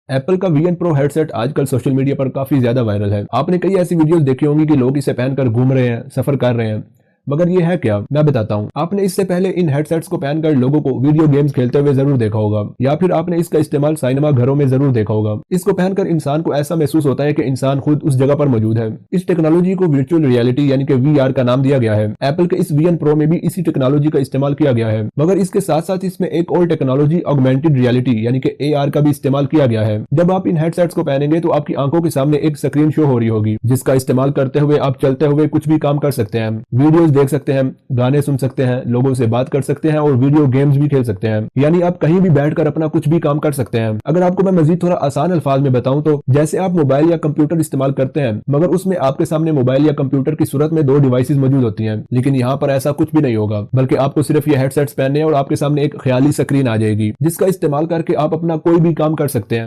Apple का VN pro headset आजकल social media पर काफी ज्यादा वायरल है। आपने कई ऐसी वीडियोस देखी होंगी कि लोग इसे पहनकर घूम रहे हैं, सफर कर रहे हैं। मगर ये है क्या, मैं बताता हूँ। आपने इससे पहले इन हेडसेट्स को पहनकर लोगों को वीडियो गेम्स खेलते हुए जरूर देखा होगा, या फिर आपने इसका इस्तेमाल सिनेमा घरों में जरूर देखा होगा। इसको पहनकर इंसान को ऐसा महसूस होता है कि इंसान खुद उस जगह पर मौजूद है। इस टेक्नोलॉजी को वर्चुअल रियलिटी यानी कि वीआर का नाम दिया गया है। एप्पल के इस वीएन प्रो में भी इसी टेक्नोलॉजी का इस्तेमाल किया गया है, मगर इसके साथ साथ इसमें एक और टेक्नोलॉजी ऑगमेंटेड रियलिटी यानी कि एआर का भी इस्तेमाल किया गया है। जब आप इन हेडसेट्स को पहनेंगे तो आपकी आंखों के सामने एक स्क्रीन शो हो रही होगी, जिसका इस्तेमाल करते हुए आप चलते हुए कुछ भी काम कर सकते हैं, वीडियोस देख सकते हैं, गाने सुन सकते हैं, लोगों से बात कर सकते हैं और वीडियो गेम्स भी खेल सकते हैं। यानी आप कहीं भी बैठकर अपना कुछ भी काम कर सकते हैं। अगर आपको मैं मजीद थोड़ा आसान अल्फाज में बताऊं तो जैसे आप मोबाइल या कंप्यूटर इस्तेमाल करते हैं, मगर उसमें आपके सामने मोबाइल या कंप्यूटर की सूरत में दो डिवाइसेस मौजूद होती हैं, लेकिन यहाँ पर ऐसा कुछ भी नहीं होगा, बल्कि आपको सिर्फ ये हेडसेट्स पहनने और आपके सामने एक ख्याली स्क्रीन आ जाएगी, जिसका इस्तेमाल करके आप अपना कोई भी काम कर सकते हैं।